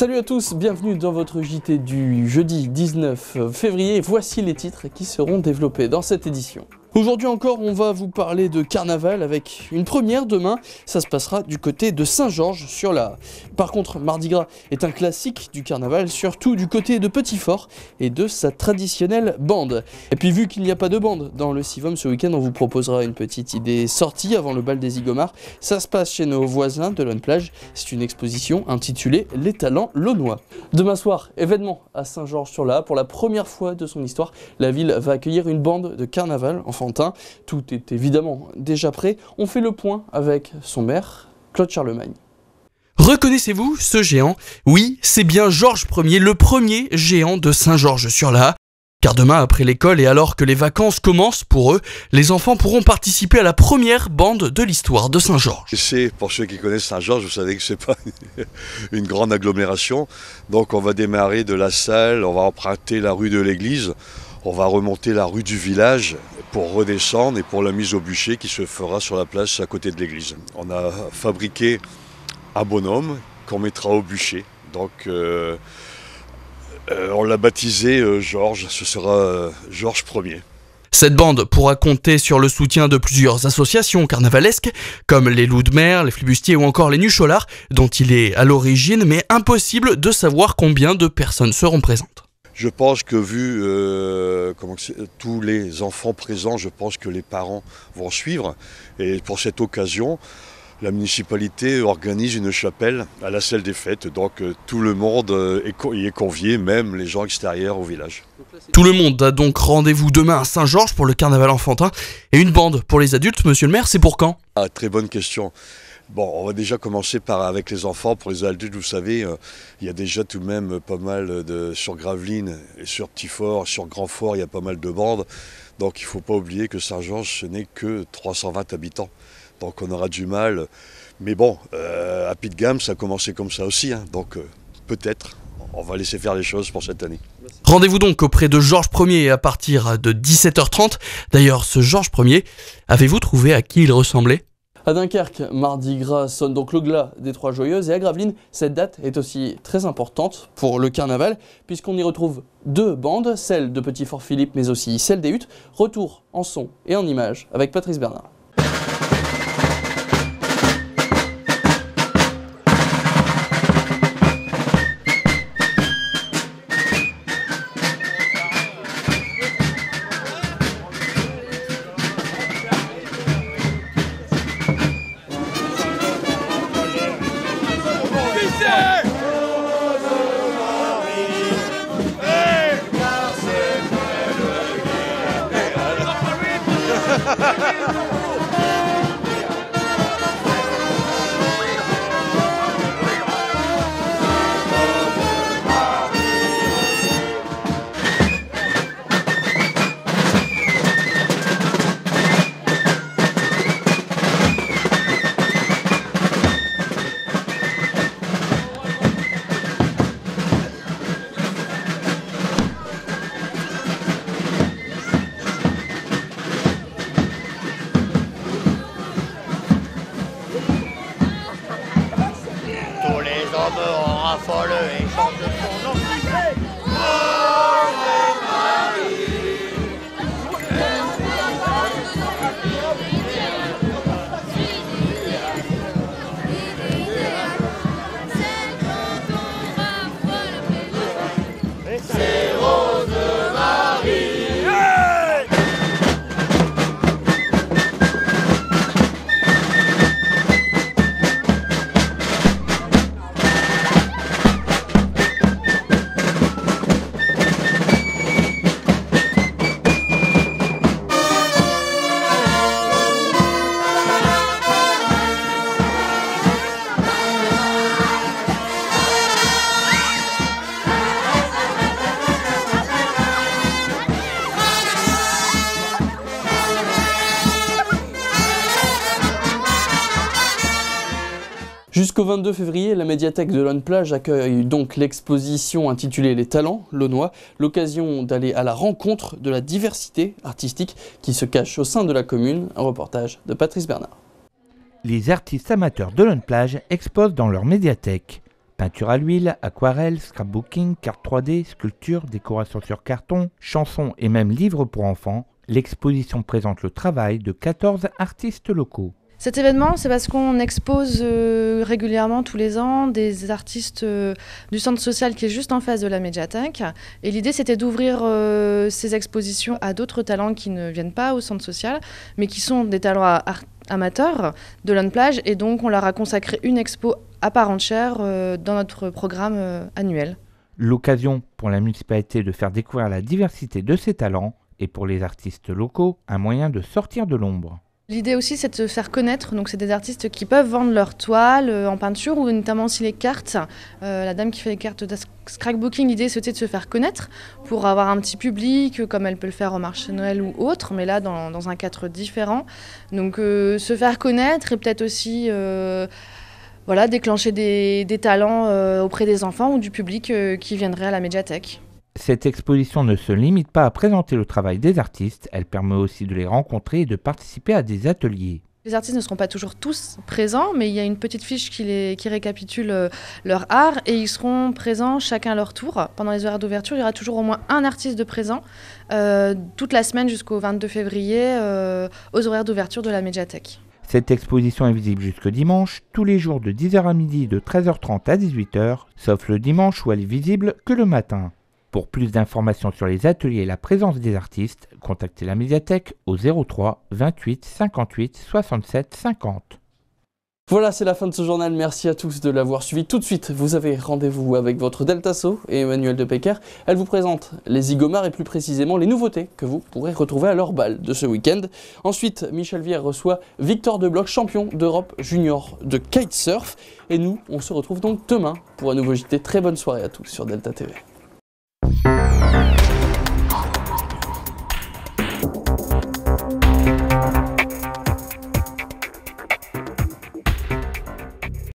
Salut à tous, bienvenue dans votre JT du jeudi 19 février. Voici les titres qui seront développés dans cette édition. Aujourd'hui encore, on va vous parler de carnaval avec une première demain. Ça se passera du côté de Saint-Georges-sur-l'Aa. Par contre, Mardi Gras est un classique du carnaval, surtout du côté de Petit-Fort et de sa traditionnelle bande. Et puis vu qu'il n'y a pas de bande dans le Sivom ce week-end, on vous proposera une petite idée sortie avant le bal des Zigomards. Ça se passe chez nos voisins de Lonne-Plage. C'est une exposition intitulée Les talents launois. Demain soir, événement à Saint-Georges-sur-l'Aa. Pour la première fois de son histoire, la ville va accueillir une bande de carnaval enfantin. Tout est évidemment déjà prêt. On fait le point avec son maire, Claude Charlemagne. Reconnaissez-vous ce géant? Oui, c'est bien Georges Ier, le premier géant de Saint-Georges-sur-l'Aa. Car demain, après l'école et alors que les vacances commencent pour eux, les enfants pourront participer à la première bande de l'histoire de Saint-Georges. C'est, pour ceux qui connaissent Saint-Georges, vous savez que c'est pas une grande agglomération. Donc on va démarrer de la salle, on va emprunter la rue de l'église, on va remonter la rue du village pour redescendre et pour la mise au bûcher qui se fera sur la place à côté de l'église. On a fabriqué un bonhomme qu'on mettra au bûcher. Donc on l'a baptisé Georges, ce sera Georges Ier. Cette bande pourra compter sur le soutien de plusieurs associations carnavalesques, comme les Loups de Mer, les Flibustiers ou encore les Nucholards, dont il est à l'origine, mais impossible de savoir combien de personnes seront présentes. Je pense que vu tous les enfants présents, je pense que les parents vont suivre. Et pour cette occasion, la municipalité organise une chapelle à la salle des fêtes. Donc tout le monde y est convié, même les gens extérieurs au village. Tout le monde a donc rendez-vous demain à Saint-Georges pour le carnaval enfantin. Et une bande pour les adultes, monsieur le maire, c'est pour quand? Ah, très bonne question. Bon, on va déjà commencer avec les enfants. Pour les adultes, vous savez, il y a déjà tout de même pas mal sur Gravelines et sur Petit-Fort, sur Grand-Fort, il y a pas mal de bandes. Donc il ne faut pas oublier que Saint-Georges, ce n'est que 320 habitants. Donc on aura du mal. Mais bon, à pied de gamme, ça a commencé comme ça aussi. Donc peut-être, on va laisser faire les choses pour cette année. Rendez-vous donc auprès de Georges Ier à partir de 17h30. D'ailleurs, ce Georges Ier, avez-vous trouvé à qui il ressemblait ? À Dunkerque, Mardi Gras sonne donc le glas des Trois Joyeuses et à Gravelines, cette date est aussi très importante pour le carnaval puisqu'on y retrouve deux bandes, celle de Petit-Fort-Philippe mais aussi celle des Huttes. Retour en son et en images avec Patrice Bernard. On raffole et chante son nom. C'est Rose Marie. Jusqu'au 22 février, la médiathèque de Lonne-Plage accueille donc l'exposition intitulée Les talents launois, l'occasion d'aller à la rencontre de la diversité artistique qui se cache au sein de la commune. Un reportage de Patrice Bernard. Les artistes amateurs de Lonne-Plage exposent dans leur médiathèque. Peinture à l'huile, aquarelle, scrapbooking, carte 3D, sculpture, décoration sur carton, chansons et même livres pour enfants, l'exposition présente le travail de 14 artistes locaux. Cet événement, c'est parce qu'on expose régulièrement tous les ans des artistes du centre social qui est juste en face de la médiathèque. Et l'idée, c'était d'ouvrir ces expositions à d'autres talents qui ne viennent pas au centre social, mais qui sont des talents amateurs de l'Unplage. Et donc, on leur a consacré une expo à part entière dans notre programme annuel. L'occasion pour la municipalité de faire découvrir la diversité de ses talents et pour les artistes locaux, un moyen de sortir de l'ombre. L'idée aussi, c'est de se faire connaître. Donc, c'est des artistes qui peuvent vendre leurs toiles en peinture ou notamment aussi les cartes. La dame qui fait les cartes de scrapbooking, l'idée, c'était de se faire connaître pour avoir un petit public, comme elle peut le faire au marché de Noël ou autre, mais là, dans un cadre différent. Donc, se faire connaître et peut-être aussi déclencher des talents auprès des enfants ou du public qui viendraient à la médiathèque. Cette exposition ne se limite pas à présenter le travail des artistes, elle permet aussi de les rencontrer et de participer à des ateliers. Les artistes ne seront pas toujours tous présents, mais il y a une petite fiche qui récapitule leur art et ils seront présents chacun à leur tour. Pendant les horaires d'ouverture, il y aura toujours au moins un artiste de présent toute la semaine jusqu'au 22 février aux horaires d'ouverture de la médiathèque. Cette exposition est visible jusque dimanche, tous les jours de 10h à midi, de 13h30 à 18h, sauf le dimanche où elle est visible que le matin. Pour plus d'informations sur les ateliers et la présence des artistes, contactez la médiathèque au 03 28 58 67 50. Voilà, c'est la fin de ce journal. Merci à tous de l'avoir suivi. Tout de suite, vous avez rendez-vous avec votre Deltasso et Emmanuel Depecker. Elle vous présente les Zygomars et plus précisément les nouveautés que vous pourrez retrouver à leur bal de ce week-end. Ensuite, Michel Vier reçoit Victor Debloch, champion d'Europe junior de kitesurf. Et nous, on se retrouve donc demain pour un nouveau JT. Très bonne soirée à tous sur Delta TV.